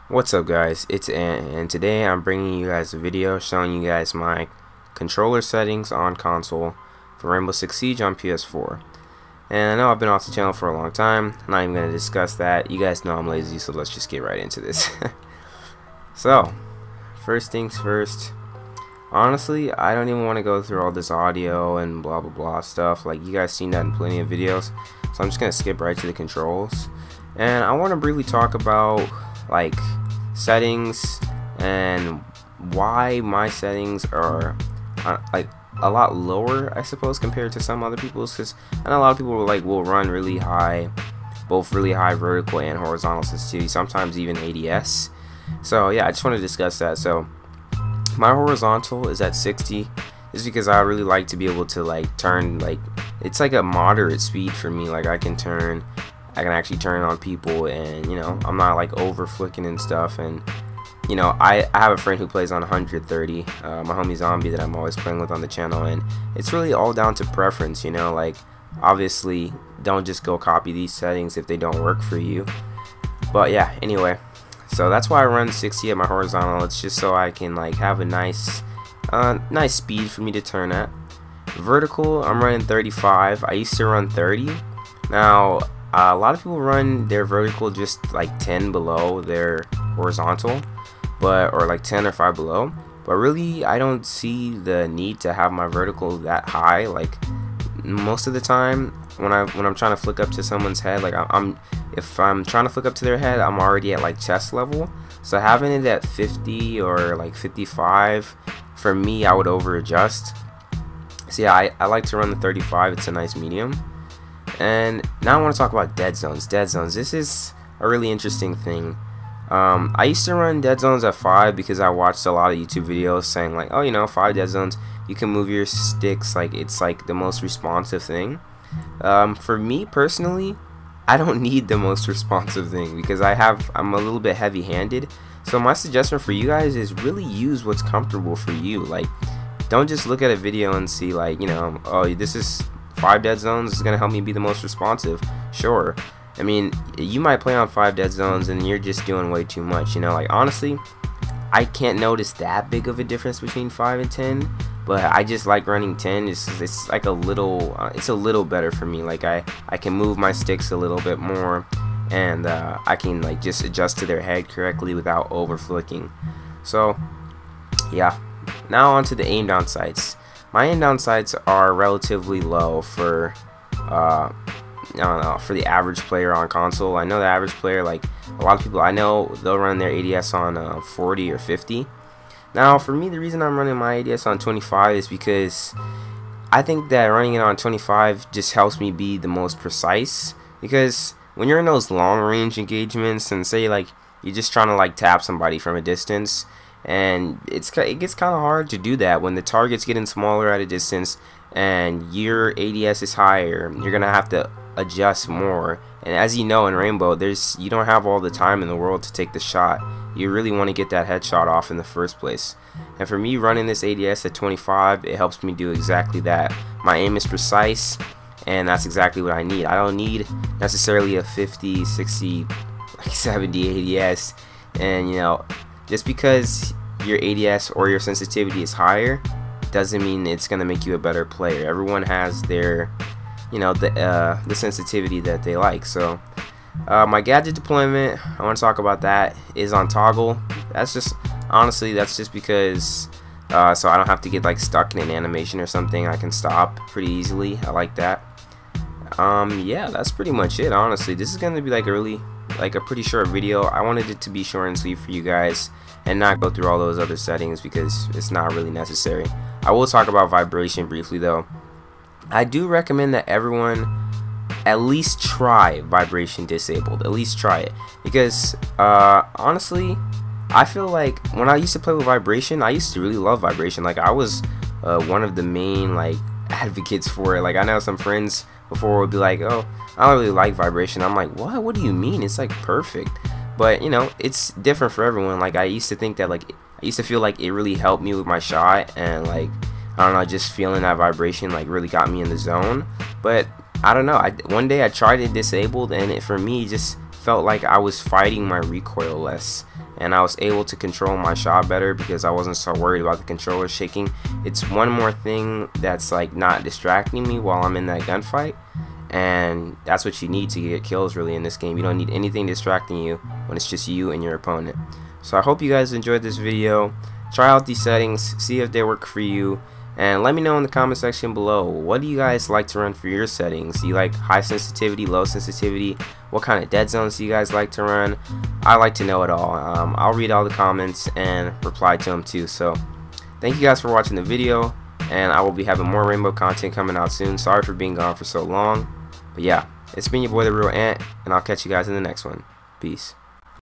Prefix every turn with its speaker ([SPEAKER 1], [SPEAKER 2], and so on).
[SPEAKER 1] What's up guys, it's Ant, and today I'm bringing you guys a video showing you guys my controller settings on console for Rainbow Six Siege on PS4. And I know I've been off the channel for a long time, I'm not even going to discuss that. You guys know I'm lazy, so let's just get right into this. So, first things first, honestly, I don't even want to go through all this audio and blah blah blah stuff. Like, you guys seen that in plenty of videos, so I'm just going to skip right to the controls. And I want to briefly talk about like settings and why my settings are like a lot lower, I suppose, compared to some other people's, because I know a lot of people will run really high, both really high vertical and horizontal sensitivity, sometimes even ADS. So yeah, I just want to discuss that. So my horizontal is at 60. This is because I really like to be able to like turn, like it's like a moderate speed for me. Like I can actually turn on people, and you know, I'm not like over flicking and stuff. And you know, I have a friend who plays on 130, my homie Zombie, that I'm always playing with on the channel, and it's really all down to preference, you know. Like obviously don't just go copy these settings if they don't work for you. But yeah, anyway, so that's why I run 60 at my horizontal. It's just so I can like have a nice speed for me to turn at. Vertical, I'm running 35. I used to run 30. Now a lot of people run their vertical just like 10 below their horizontal, or like 10 or 5 below. But really, I don't see the need to have my vertical that high. Like most of the time, when I'm trying to flick up to someone's head, like if I'm trying to flick up to their head, I'm already at like chest level. So having it at 50 or like 55, for me, I would over adjust. So yeah, I like to run the 35. It's a nice medium. And now I want to talk about dead zones. Dead zones. This is a really interesting thing. I used to run dead zones at 5 because I watched a lot of YouTube videos saying like, oh, you know, 5 dead zones, you can move your sticks like it's like the most responsive thing. For me personally, I don't need the most responsive thing because I'm a little bit heavy-handed. So my suggestion for you guys is really use what's comfortable for you. Like, don't just look at a video and see like, you know, oh, this is 5 dead zones is gonna help me be the most responsive. Sure, I mean, you might play on 5 dead zones and you're just doing way too much, you know. Like honestly, I can't notice that big of a difference between 5 and 10, but I just like running 10. It's like a little it's a little better for me. Like I can move my sticks a little bit more, and I can like just adjust to their head correctly without over flicking. So yeah, now onto the aim down sights. My aim down sights are relatively low for I don't know, for the average player on console. I know the average player, like a lot of people I know, they'll run their ADS on 40 or 50. Now for me, the reason I'm running my ADS on 25 is because I think that running it on 25 just helps me be the most precise. Because when you're in those long range engagements, and say like you're just trying to like tap somebody from a distance, and it gets kind of hard to do that when the target's getting smaller at a distance and your ADS is higher. You're gonna have to adjust more, and as you know, in Rainbow, you don't have all the time in the world to take the shot. You really want to get that headshot off in the first place. And for me, running this ADS at 25, it helps me do exactly that. My aim is precise, and that's exactly what I need. I don't need necessarily a 50, 60, like 70 ADS. And you know, just because your ADS or your sensitivity is higher doesn't mean it's gonna make you a better player. Everyone has their, you know, the sensitivity that they like. So my gadget deployment, I want to talk about that, is on toggle. That's just, honestly, that's just because so I don't have to get like stuck in an animation or something. I can stop pretty easily. I like that. Yeah, that's pretty much it. Honestly, this is gonna be like a pretty short video. I wanted it to be short and sweet for you guys and not go through all those other settings because it's not really necessary. I will talk about vibration briefly though. I do recommend that everyone at least try vibration disabled. At least try it, because honestly, I feel like when I used to play with vibration, I used to really love vibration. Like I was one of the main like advocates for it. Like I know some friends before would be like, oh, I don't really like vibration. I'm like, what do you mean? It's like perfect. But you know, it's different for everyone. Like I used to think that, like, I used to feel like it really helped me with my shot, and like, I don't know, just feeling that vibration like really got me in the zone. But I don't know, one day I tried it disabled, and for me, it just felt like I was fighting my recoil less, and I was able to control my shot better because I wasn't so worried about the controller shaking. It's one more thing that's like not distracting me while I'm in that gunfight, and that's what you need to get kills really in this game. You don't need anything distracting you when it's just you and your opponent. So I hope you guys enjoyed this video. Try out these settings, see if they work for you, and let me know in the comment section below, what do you guys like to run for your settings? Do you like high sensitivity, low sensitivity? What kind of dead zones do you guys like to run? I like to know it all. I'll read all the comments and reply to them too. So thank you guys for watching the video, and I will be having more Rainbow content coming out soon. Sorry for being gone for so long, but yeah, it's been your boy the Real Ant, and I'll catch you guys in the next one. Peace.